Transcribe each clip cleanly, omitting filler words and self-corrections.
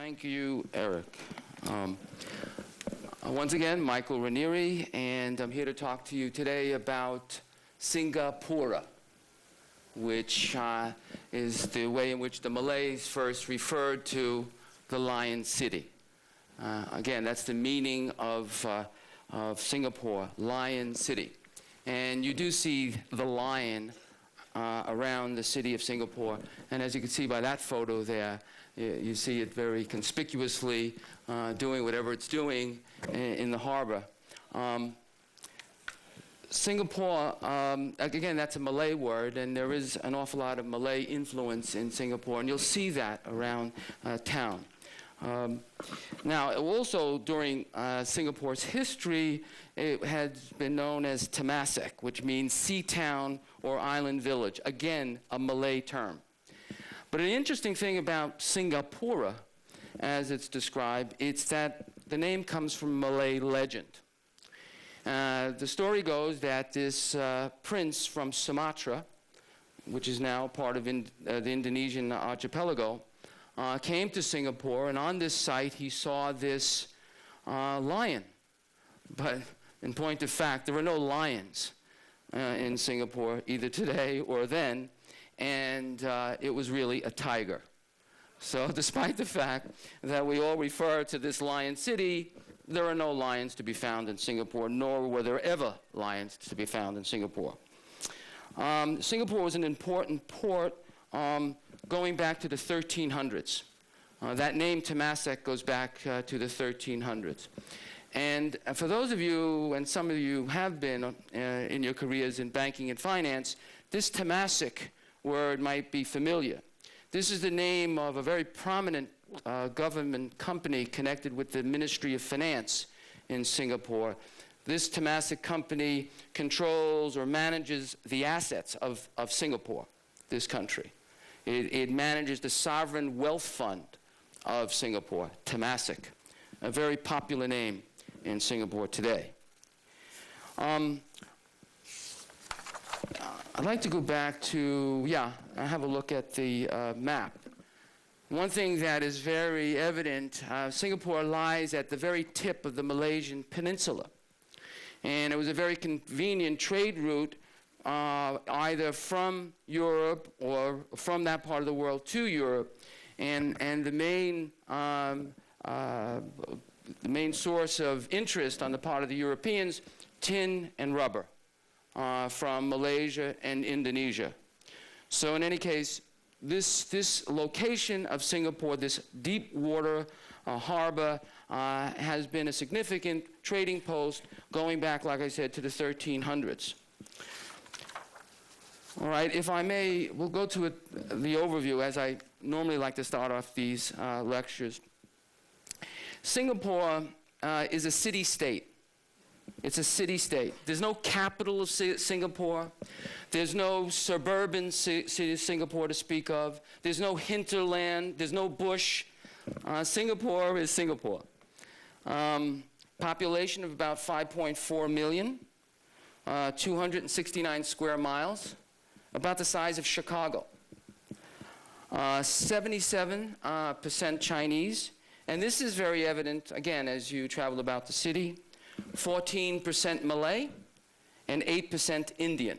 Thank you, Eric. Once again, Michael Ranieri, and I'm here to talk to you today about Singapore, which is the way in which the Malays first referred to the Lion City. Again, that's the meaning of Singapore, Lion City. And you do see the lion around the city of Singapore. And as you can see by that photo there, you see it very conspicuously doing whatever it's doing in the harbor. Singapore, again, that's a Malay word, and there is an awful lot of Malay influence in Singapore, and you'll see that around town. Now, also during Singapore's history, it had been known as Temasek, which means sea town or island village. Again, a Malay term. But an interesting thing about Singapore, as it's described, it's that the name comes from Malay legend. The story goes that this prince from Sumatra, which is now part of the Indonesian archipelago, came to Singapore, and on this site he saw this lion. But in point of fact, there were no lions in Singapore, either today or then, and it was really a tiger. So despite the fact that we all refer to this Lion City, there are no lions to be found in Singapore, nor were there ever lions to be found in Singapore. Singapore was an important port going back to the 1300s. That name, Temasek, goes back to the 1300s. And for those of you, and some of you have been in your careers in banking and finance, this Temasek word might be familiar. This is the name of a very prominent government company connected with the Ministry of Finance in Singapore. This Temasek company controls or manages the assets of Singapore, this country. It manages the sovereign wealth fund of Singapore, Temasek, a very popular name in Singapore today. I'd like to go back to, have a look at the map. One thing that is very evident, Singapore lies at the very tip of the Malaysian peninsula. And it was a very convenient trade route either from Europe or from that part of the world to Europe. And the main source of interest on the part of the Europeans, tin and rubber from Malaysia and Indonesia. So in any case, this location of Singapore, this deep water harbor, has been a significant trading post going back, like I said, to the 1300s. All right, if I may, we'll go to the overview, as I normally like to start off these lectures. Singapore is a city-state. It's a city-state. There's no capital of Singapore. There's no suburban city of Singapore to speak of. There's no hinterland. There's no bush. Singapore is Singapore. Population of about 5.4 million, 269 square miles, about the size of Chicago. 77% Chinese, and this is very evident, again, as you travel about the city. 14% Malay, and 8% Indian.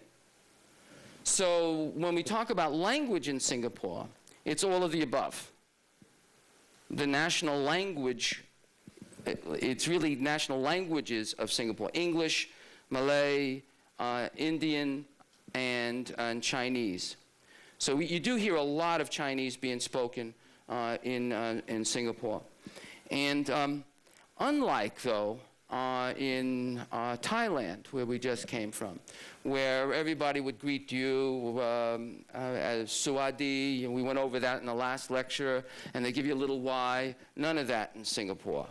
So when we talk about language in Singapore, it's all of the above. The national language, it's really national languages of Singapore: English, Malay, Indian, and Chinese. So you do hear a lot of Chinese being spoken in Singapore. And unlike, though, in Thailand, where we just came from, where everybody would greet you as Suwadi, and we went over that in the last lecture, and they give you a little Y. None of that in Singapore.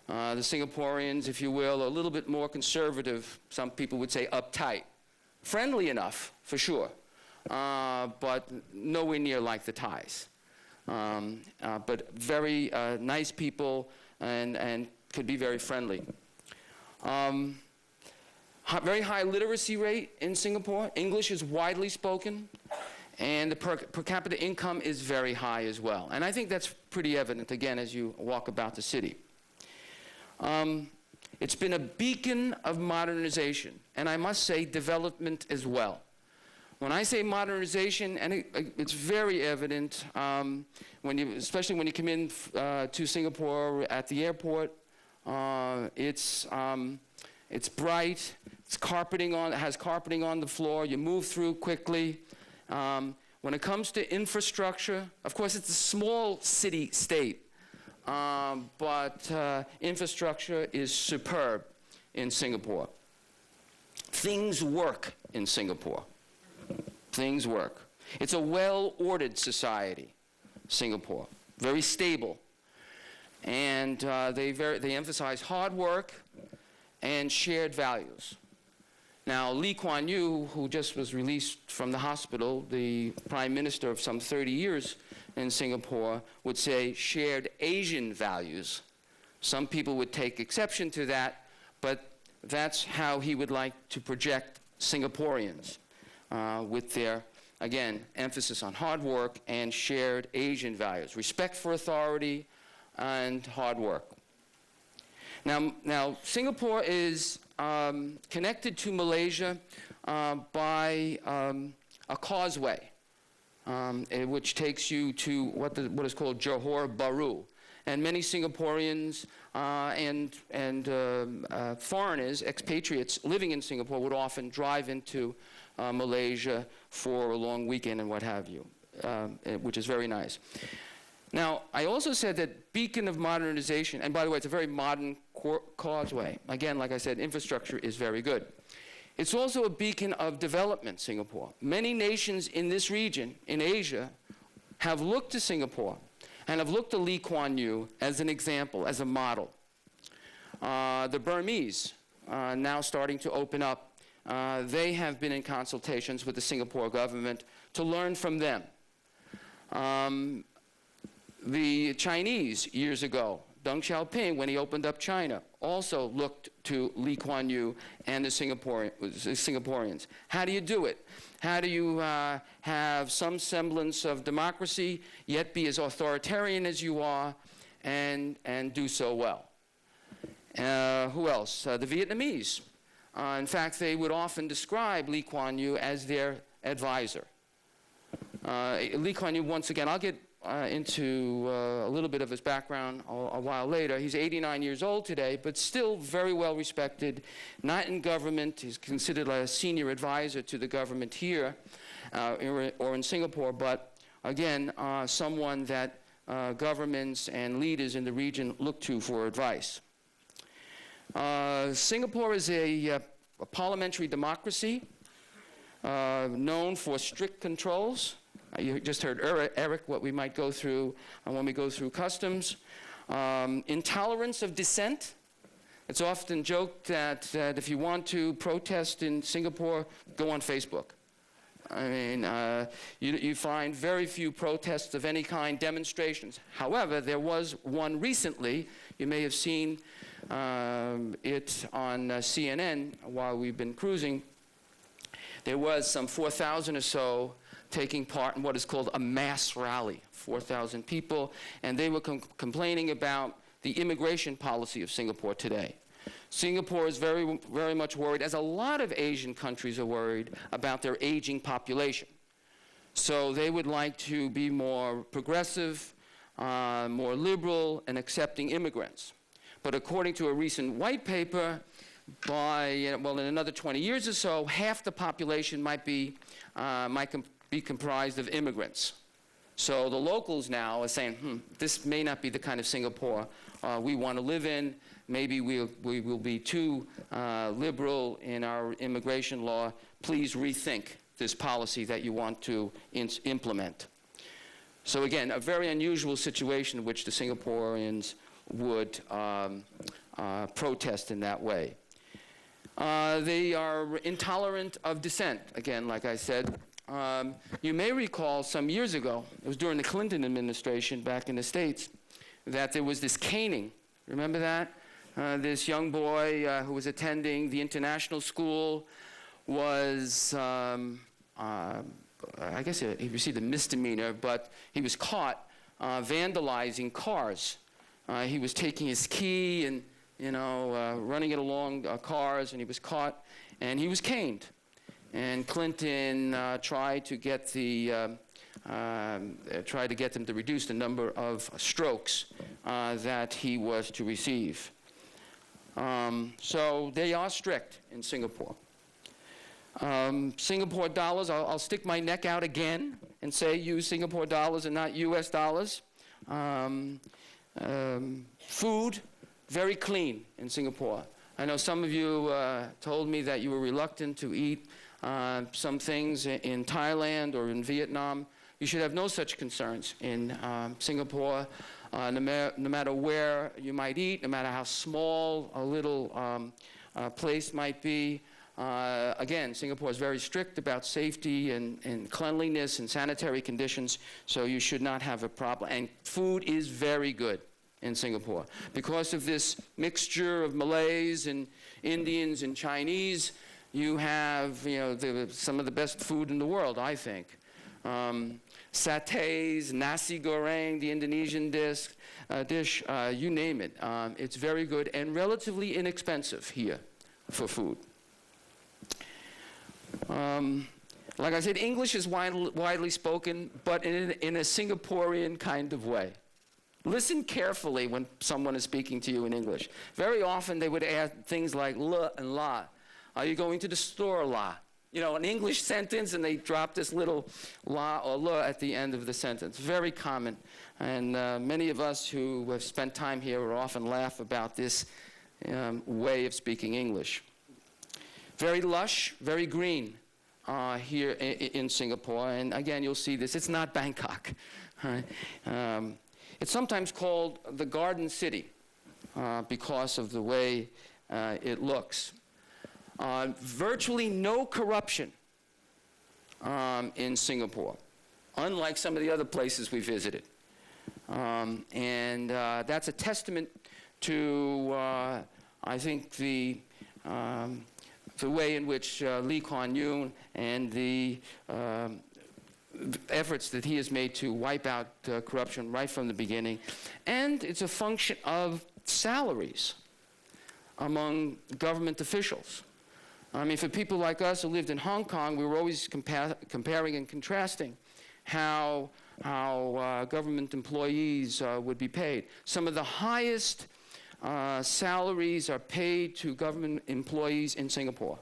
The Singaporeans, if you will, are a little bit more conservative. Some people would say uptight. Friendly enough, for sure, but nowhere near like the Thais. But very nice people and could be very friendly. Very high literacy rate in Singapore. English is widely spoken. And the per capita income is very high as well. And I think that's pretty evident, again, as you walk about the city. It's been a beacon of modernization, and I must say development as well. When I say modernization, and it's very evident, especially when you come in to Singapore at the airport, it's bright, it has carpeting on the floor, you move through quickly. When it comes to infrastructure, of course it's a small city-state, but infrastructure is superb in Singapore. Things work in Singapore. Things work. It's a well-ordered society, Singapore. Very stable. And they emphasize hard work and shared values. Now, Lee Kuan Yew, who just was released from the hospital, the prime minister of some 30 years in Singapore, would say shared Asian values. Some people would take exception to that, but that's how he would like to project Singaporeans with their, again, emphasis on hard work and shared Asian values, respect for authority and hard work. Now Singapore is connected to Malaysia by a causeway, which takes you to what is called Johor Bahru. And many Singaporeans and foreigners, expatriates living in Singapore would often drive into Malaysia for a long weekend and what have you, which is very nice. Now, I also said that beacon of modernization, and by the way, it's a very modern causeway. Again, like I said, infrastructure is very good. It's also a beacon of development, Singapore. Many nations in this region, in Asia, have looked to Singapore and have looked to Lee Kuan Yew as an example, as a model. The Burmese, now starting to open up, they have been in consultations with the Singapore government to learn from them. The Chinese, years ago, Deng Xiaoping, when he opened up China, also looked to Lee Kuan Yew and the Singaporeans. How do you do it? How do you have some semblance of democracy, yet be as authoritarian as you are, and do so well? Who else? The Vietnamese. In fact, they would often describe Lee Kuan Yew as their advisor. Lee Kuan Yew, once again, I'll get into a little bit of his background a while later. He's 89 years old today, but still very well respected, not in government. He's considered a senior advisor to the government here or in Singapore, but again, someone that governments and leaders in the region look to for advice. Singapore is a parliamentary democracy known for strict controls. You just heard Eric, what we might go through when we go through customs. Intolerance of dissent. It's often joked that if you want to protest in Singapore, go on Facebook. I mean, you find very few protests of any kind, demonstrations. However, there was one recently. You may have seen it on CNN while we've been cruising. There was some 4,000 or so taking part in what is called a mass rally, 4,000 people, and they were complaining about the immigration policy of Singapore today. Singapore is very, very much worried, as a lot of Asian countries are worried, about their aging population. So they would like to be more progressive, more liberal, and accepting immigrants. But according to a recent white paper, in another 20 years or so, half the population might be comprised of immigrants. So the locals now are saying, this may not be the kind of Singapore we want to live in. Maybe we will be too liberal in our immigration law. Please rethink this policy that you want to implement. So again, a very unusual situation in which the Singaporeans would protest in that way. They are intolerant of dissent, again, like I said. You may recall some years ago, it was during the Clinton administration back in the States, that there was this caning. Remember that? This young boy who was attending the international school was I guess he received a misdemeanor, but he was caught vandalizing cars. He was taking his key and, running it along cars, and he was caught, and he was caned. And Clinton tried to get them to reduce the number of strokes that he was to receive. So they are strict in Singapore. Singapore dollars, I'll stick my neck out again and say use Singapore dollars and not US dollars. Food, very clean in Singapore. I know some of you told me that you were reluctant to eat some things in Thailand or in Vietnam. You should have no such concerns in Singapore. No matter where you might eat, no matter how small a little place might be. Again, Singapore is very strict about safety and cleanliness and sanitary conditions, so you should not have a problem. And food is very good in Singapore. Because of this mixture of Malays and Indians and Chinese, you have some of the best food in the world, I think. Satays, nasi goreng, the Indonesian dish, you name it. It's very good and relatively inexpensive here for food. Like I said, English is widely spoken, but in a Singaporean kind of way. Listen carefully when someone is speaking to you in English. Very often they would add things like "la" and "la." Are you going to the store, la? An English sentence, and they drop this little la or la at the end of the sentence. Very common. And many of us who have spent time here will often laugh about this way of speaking English. Very lush, very green here in Singapore. And again, you'll see this. It's not Bangkok. Right? It's sometimes called the Garden City because of the way it looks. Virtually no corruption in Singapore, unlike some of the other places we visited. And that's a testament to, I think, the way in which Lee Kuan Yew and the efforts that he has made to wipe out corruption right from the beginning. And it's a function of salaries among government officials. I mean, for people like us who lived in Hong Kong, we were always comparing and contrasting how government employees would be paid. Some of the highest salaries are paid to government employees in Singapore.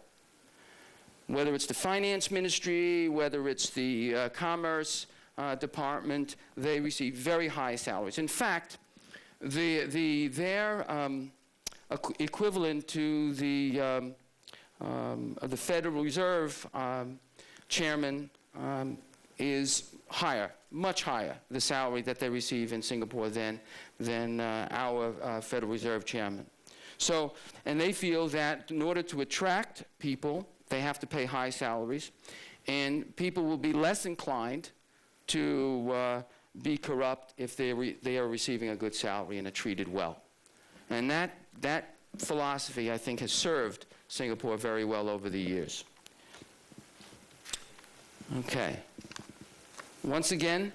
Whether it's the finance ministry, whether it's the commerce department, they receive very high salaries. In fact, their equivalent to the Federal Reserve chairman is higher, much higher, the salary that they receive in Singapore than our Federal Reserve chairman. So, and they feel that in order to attract people, they have to pay high salaries, and people will be less inclined to be corrupt if they are receiving a good salary and are treated well. And that philosophy, I think, has served Singapore very well over the years. Okay. Once again,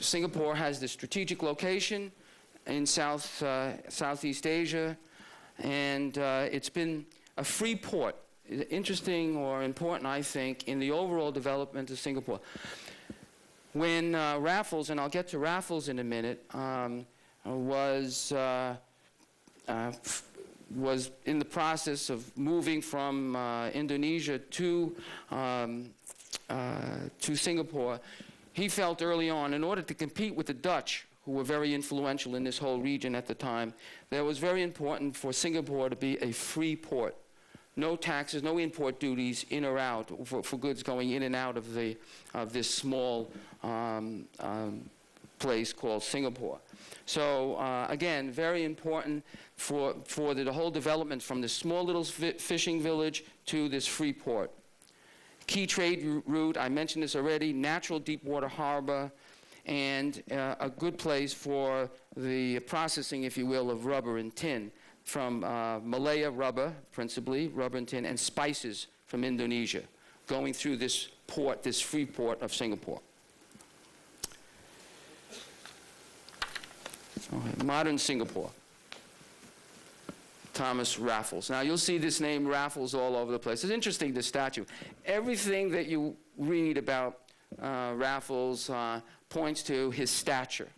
Singapore has the strategic location in Southeast Asia, and it's been a free port. Interesting or important, I think, in the overall development of Singapore. When Raffles, and I'll get to Raffles in a minute, was in the process of moving from Indonesia to Singapore, he felt early on, in order to compete with the Dutch, who were very influential in this whole region at the time, that it was very important for Singapore to be a free port. No taxes, no import duties in or out for goods going in and out of this small place called Singapore. So again, very important for the whole development from this small little fishing village to this free port. Key trade route, I mentioned this already, natural deep water harbor, and a good place for the processing, if you will, of rubber and tin from Malaya rubber, principally, rubber and tin, and spices from Indonesia, going through this port, this free port of Singapore. So, modern Singapore. Thomas Raffles. Now, you'll see this name Raffles all over the place. It's interesting, this statue. Everything that you read about Raffles points to his stature.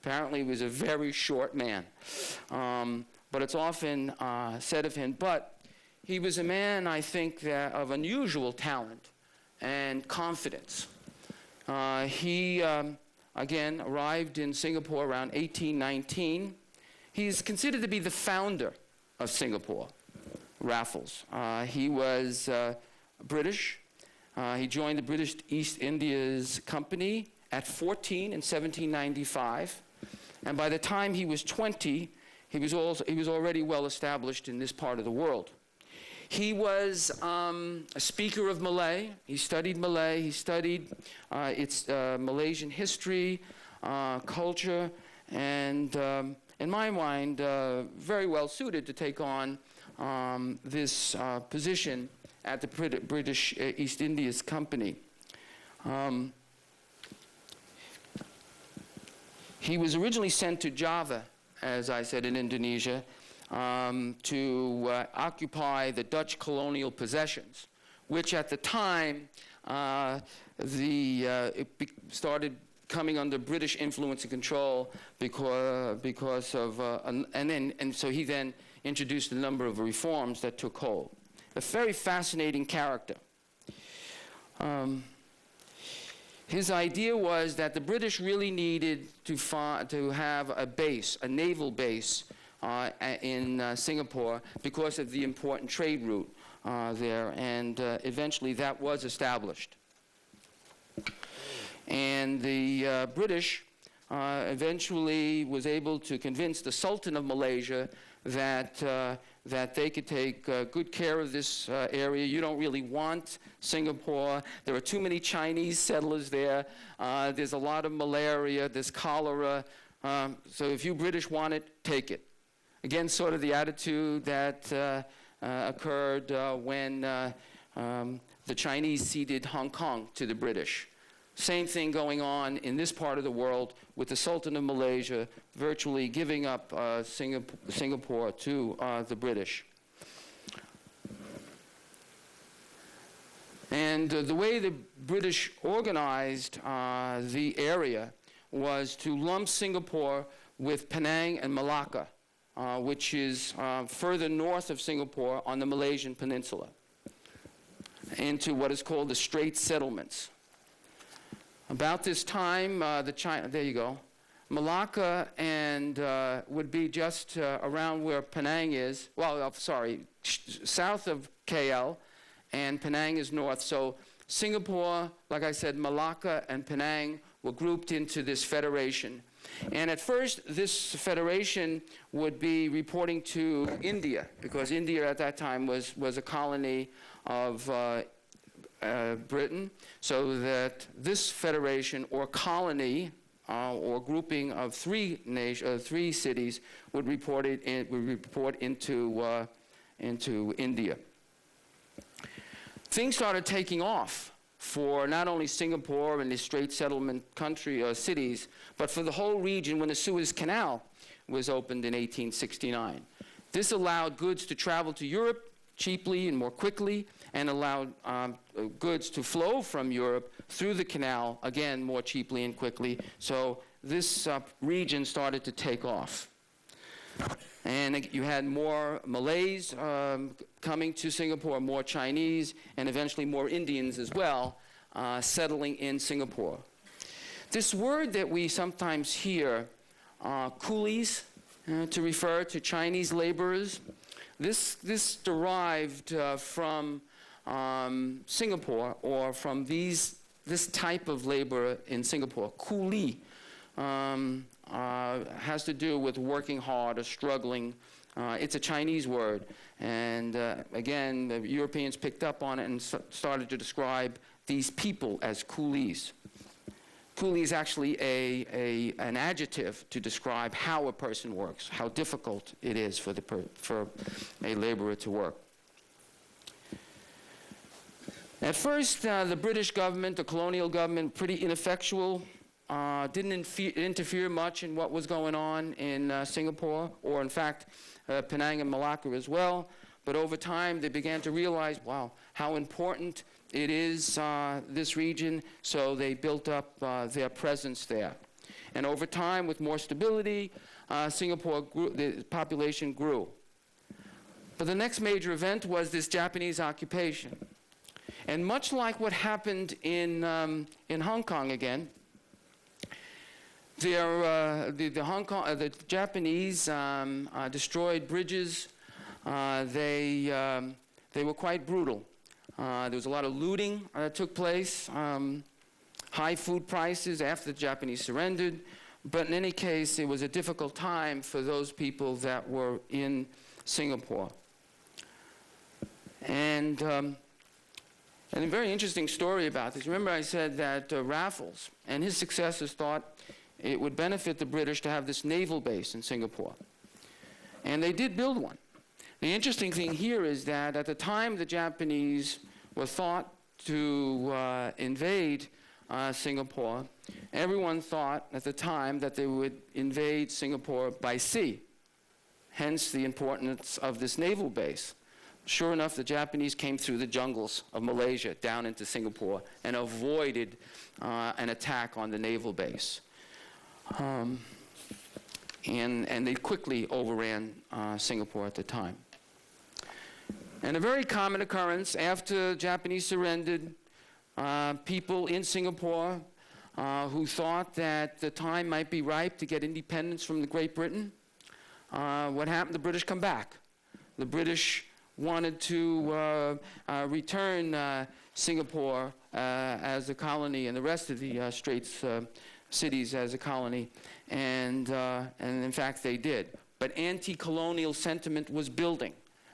Apparently, he was a very short man. But it's often said of him. But he was a man, I think, of unusual talent and confidence. He, again, arrived in Singapore around 1819. He's considered to be the founder of Singapore, Raffles. He was British. He joined the British East Indies Company at 14 in 1795. And by the time he was 20, he was already well established in this part of the world. He was a speaker of Malay. He studied Malay. He studied its Malaysian history, culture, and in my mind, very well suited to take on this position at the British East Indies Company. He was originally sent to Java, as I said, in Indonesia, to occupy the Dutch colonial possessions, which at the time it started coming under British influence and control because of, and so he then introduced a number of reforms that took hold. A very fascinating character. His idea was that the British really needed to have a base, a naval base in Singapore because of the important trade route there, and eventually that was established. And the British eventually was able to convince the Sultan of Malaysia that they could take good care of this area. You don't really want Singapore. There are too many Chinese settlers there. There's a lot of malaria. There's cholera. So if you British want it, take it. Again, sort of the attitude that occurred when the Chinese ceded Hong Kong to the British. Same thing going on in this part of the world with the Sultan of Malaysia virtually giving up Singapore to the British. And the way the British organized the area was to lump Singapore with Penang and Malacca, which is further north of Singapore on the Malaysian peninsula, into what is called the Strait Settlements. About this time, there you go, Malacca and would be just around where Penang is. Well, sorry, south of KL, and Penang is north. So Singapore, like I said, Malacca and Penang were grouped into this federation. And at first, this federation would be reporting to India, because India at that time was a colony of Britain, so that this federation or colony or grouping of three cities would report into India. Things started taking off for not only Singapore and the Strait Settlement cities, but for the whole region when the Suez Canal was opened in 1869. This allowed goods to travel to Europe cheaply and more quickly, and allowed goods to flow from Europe through the canal, again, more cheaply and quickly. So this region started to take off. And you had more Malays coming to Singapore, more Chinese, and eventually more Indians as well, settling in Singapore. This word that we sometimes hear, coolies, to refer to Chinese laborers, this derived from Singapore, or from this type of labor in Singapore. Coolie has to do with working hard or struggling. It's a Chinese word. And again, the Europeans picked up on it and started to describe these people as coolies. Coolie is actually an adjective to describe how a person works, how difficult it is for a laborer to work. At first, the British government, the colonial government, pretty ineffectual, didn't interfere much in what was going on in Singapore, or in fact, Penang and Malacca as well. But over time, they began to realize, wow, how important it is, this region, so they built up their presence there. And over time, with more stability, Singapore grew, the population grew. But the next major event was this Japanese occupation. And much like what happened in Hong Kong again, the Japanese destroyed bridges. They were quite brutal. There was a lot of looting that took place, high food prices after the Japanese surrendered. But in any case, it was a difficult time for those people that were in Singapore. And a very interesting story about this. Remember I said that Raffles and his successors thought it would benefit the British to have this naval base in Singapore. And they did build one. The interesting thing here is that at the time the Japanese were thought to invade Singapore, everyone thought at the time that they would invade Singapore by sea, hence the importance of this naval base. Sure enough, the Japanese came through the jungles of Malaysia down into Singapore and avoided an attack on the naval base. And they quickly overran Singapore at the time. And a very common occurrence after Japanese surrendered, people in Singapore who thought that the time might be ripe to get independence from the Great Britain, what happened? The British come back. The British wanted to return Singapore as a colony and the rest of the Straits cities as a colony, and in fact they did. But anti-colonial sentiment was building,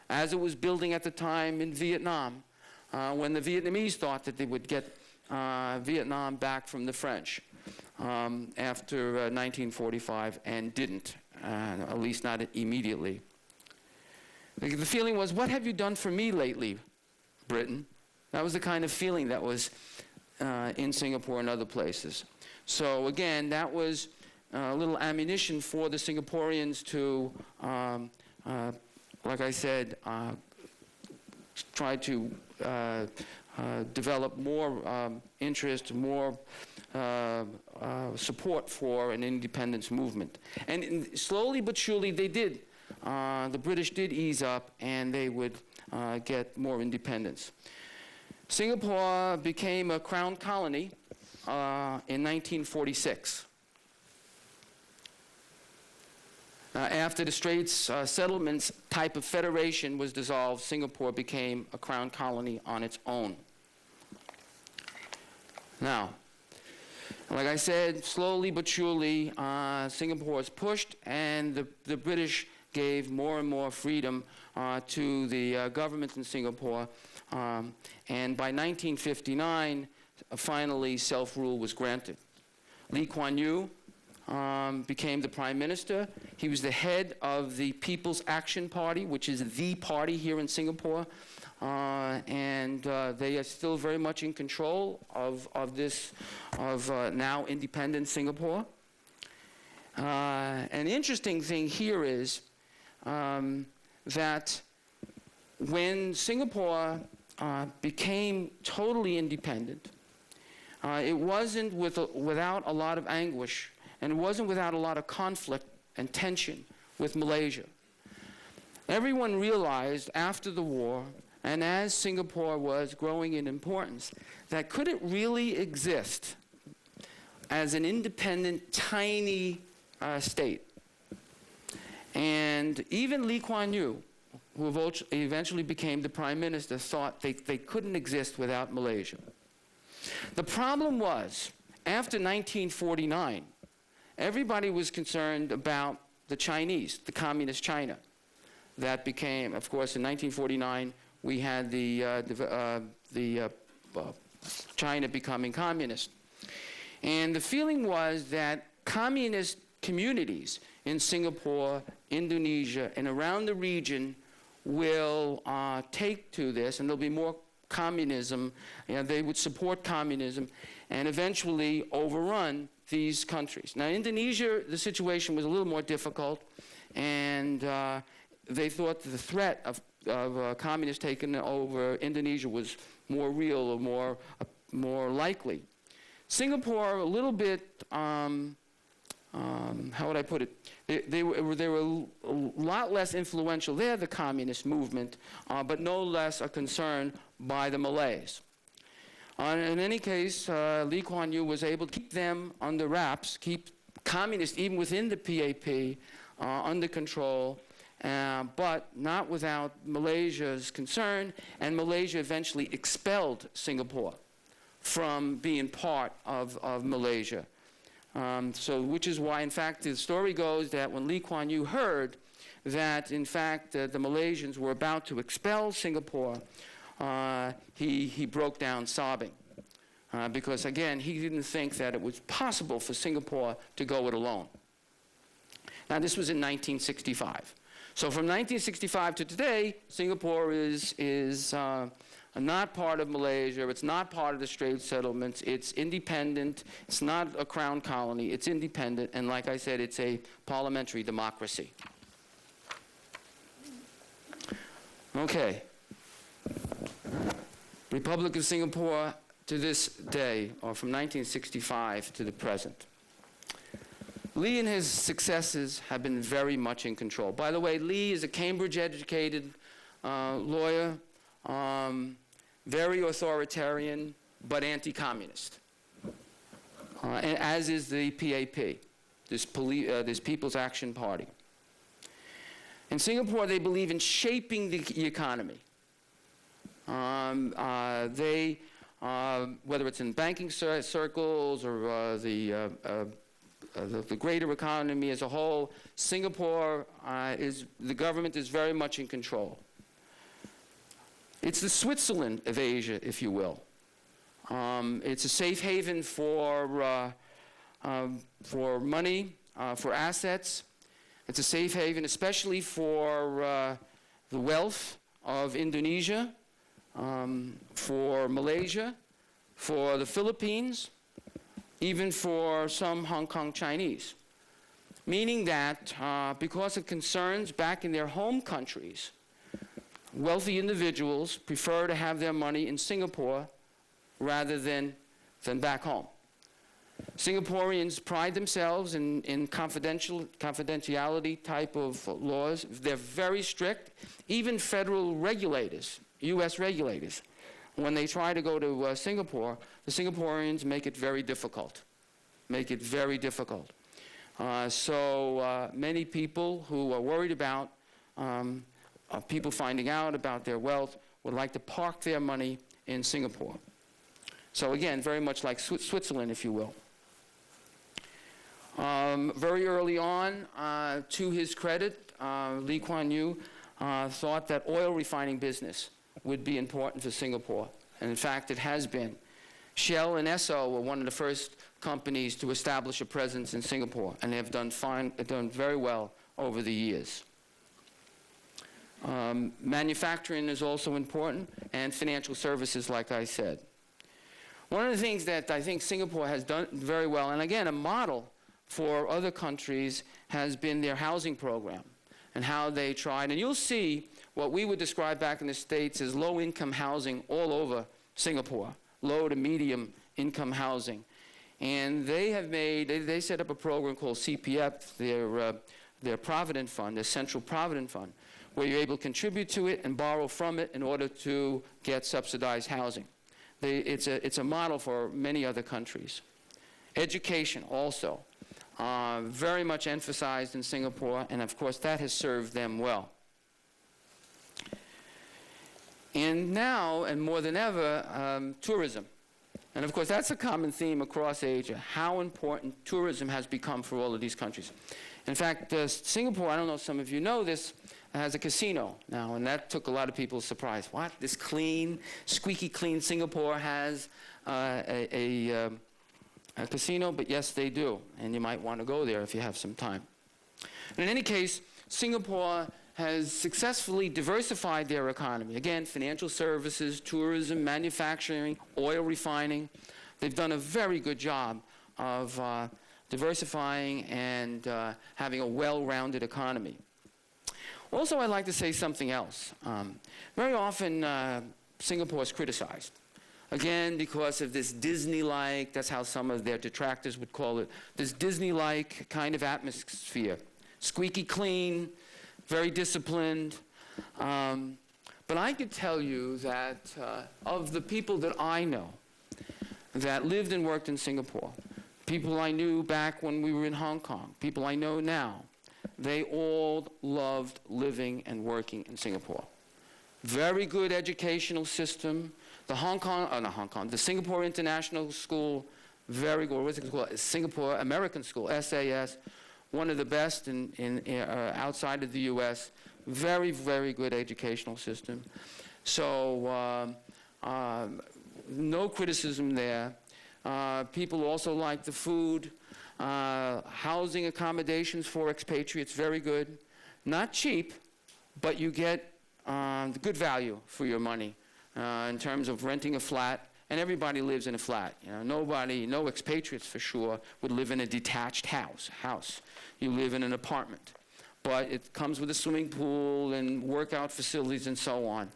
as it was building at the time in Vietnam, when the Vietnamese thought that they would get Vietnam back from the French after 1945, and didn't, at least not immediately. The feeling was, what have you done for me lately, Britain? That was the kind of feeling that was in Singapore and other places. So again, that was a little ammunition for the Singaporeans to, like I said, try to develop more interest, more support for an independence movement. And slowly but surely they did. The British did ease up, and they would get more independence. Singapore became a crown colony in 1946. After the Straits Settlements type of federation was dissolved, Singapore became a crown colony on its own. Now, like I said, slowly but surely, Singapore was pushed, and the British gave more and more freedom to the government in Singapore. And by 1959, finally self-rule was granted. Lee Kuan Yew became the prime minister. He was the head of the People's Action Party, which is the party here in Singapore. And they are still very much in control of now independent Singapore. An interesting thing here is that when Singapore became totally independent, it wasn't without a lot of anguish, and it wasn't without a lot of conflict and tension with Malaysia. Everyone realized after the war, and as Singapore was growing in importance, that could it really exist as an independent, tiny state? And even Lee Kuan Yew, who eventually became the prime minister, thought they couldn't exist without Malaysia. The problem was, after 1949, everybody was concerned about the Chinese, the communist China. That became, of course, in 1949, we had China becoming communist. And the feeling was that communist communities in Singapore, Indonesia, and around the region will take to this, and there'll be more communism, they would support communism and eventually overrun these countries. Now, Indonesia, the situation was a little more difficult, and they thought that the threat of communists taking over Indonesia was more real or more likely. Singapore, a little bit, how would I put it? They were a lot less influential. They're the communist movement, but no less a concern by the Malays. In any case, Lee Kuan Yew was able to keep them under wraps, keep communists, even within the PAP, under control, but not without Malaysia's concern, and Malaysia eventually expelled Singapore from being part of Malaysia. Which is why, in fact, the story goes that when Lee Kuan Yew heard that, in fact, the Malaysians were about to expel Singapore, he broke down sobbing. Because, again, he didn't think that it was possible for Singapore to go it alone. Now, this was in 1965. So from 1965 to today, Singapore is not part of Malaysia. It's not part of the Straits Settlements. It's independent. It's not a crown colony. It's independent. And like I said, it's a parliamentary democracy. Okay. Republic of Singapore to this day, or from 1965 to the present. Lee and his successors have been very much in control. By the way, Lee is a Cambridge-educated lawyer, very authoritarian, but anti-communist, and as is the PAP, this People's Action Party. In Singapore, they believe in shaping the economy. Whether it's in banking circles or the greater economy as a whole, Singapore the government is very much in control. It's the Switzerland of Asia, if you will. It's a safe haven for money, for assets. It's a safe haven, especially for the wealth of Indonesia, for Malaysia, for the Philippines, even for some Hong Kong Chinese. Meaning that because of concerns back in their home countries, wealthy individuals prefer to have their money in Singapore rather than back home. Singaporeans pride themselves in confidentiality type of laws. They're very strict. Even federal regulators, U.S. regulators, when they try to go to Singapore, the Singaporeans make it very difficult. So many people who are worried about people finding out about their wealth would like to park their money in Singapore. So again, very much like Switzerland, if you will. Very early on, to his credit, Lee Kuan Yew thought that oil refining business would be important for Singapore. And in fact, it has been. Shell and Esso were one of the first companies to establish a presence in Singapore, and they have done very well over the years. Manufacturing is also important, and financial services, like I said. One of the things that I think Singapore has done very well, and again, a model for other countries, has been their housing program and how they tried. And you'll see what we would describe back in the States as low-income housing all over Singapore, low to medium income housing. And they have made, they set up a program called CPF, their Provident Fund, their Central Provident Fund, where you're able to contribute to it and borrow from it in order to get subsidized housing. It's a model for many other countries. Education also, very much emphasized in Singapore, and of course that has served them well. And now, and more than ever, tourism. And of course that's a common theme across Asia, how important tourism has become for all of these countries. In fact, Singapore, I don't know if some of you know this, has a casino now, and that took a lot of people's surprise. What? This clean, squeaky clean Singapore has a casino? But yes, they do, and you might want to go there if you have some time. And in any case, Singapore has successfully diversified their economy. Again, financial services, tourism, manufacturing, oil refining. They've done a very good job of diversifying and having a well-rounded economy. Also, I'd like to say something else. Very often, Singapore is criticized. Again, because of this Disney-like, that's how some of their detractors would call it, this Disney-like kind of atmosphere. Squeaky clean, very disciplined. But I could tell you that of the people that I know that lived and worked in Singapore, people I knew back when we were in Hong Kong, people I know now, they all loved living and working in Singapore. Very good educational system. The Singapore International School, very good. What's it called? Singapore American School, SAS, one of the best outside of the U.S. Very, very good educational system. So no criticism there. People also like the food. Housing accommodations for expatriates, very good. Not cheap, but you get the good value for your money in terms of renting a flat. And everybody lives in a flat. You know, no expatriates for sure would live in a detached house. You live in an apartment. But it comes with a swimming pool and workout facilities and so on.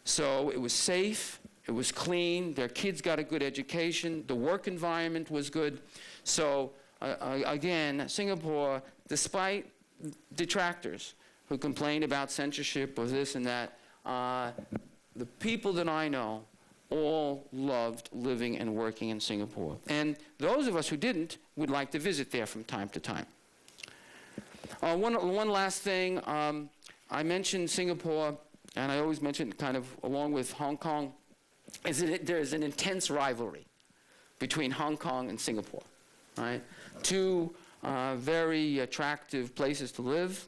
So it was safe, it was clean, their kids got a good education, the work environment was good. So again, Singapore, despite detractors who complain about censorship or this and that, the people that I know all loved living and working in Singapore. And those of us who didn't would like to visit there from time to time. One last thing, I mentioned Singapore, and I always mention it kind of along with Hong Kong, is that there's an intense rivalry between Hong Kong and Singapore, right? Two very attractive places to live,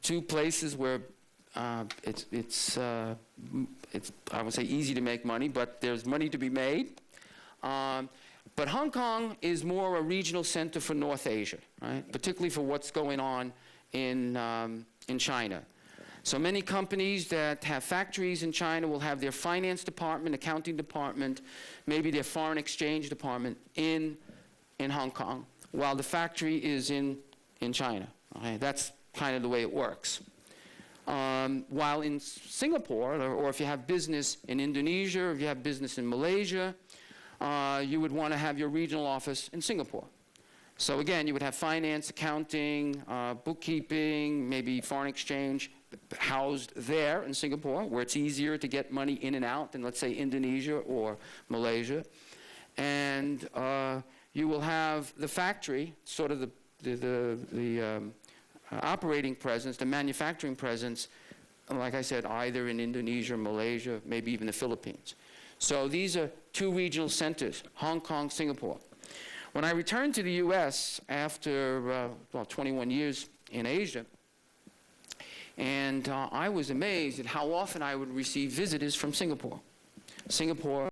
two places where it's I would say easy to make money, but there's money to be made. But Hong Kong is more a regional center for North Asia, right? Particularly for what's going on in China. So many companies that have factories in China will have their finance department, accounting department, maybe their foreign exchange department in Hong Kong, while the factory is in China. Okay? That's kind of the way it works. While in Singapore, or if you have business in Indonesia, or if you have business in Malaysia, you would want to have your regional office in Singapore. So again, you would have finance, accounting, bookkeeping, maybe foreign exchange housed there in Singapore, where it's easier to get money in and out than, let's say, Indonesia or Malaysia. And you will have the factory, sort of the operating presence, the manufacturing presence, like I said, either in Indonesia, Malaysia, maybe even the Philippines. So these are two regional centers, Hong Kong, Singapore. When I returned to the US after 21 years in Asia, and I was amazed at how often I would receive visitors from Singapore. Singapore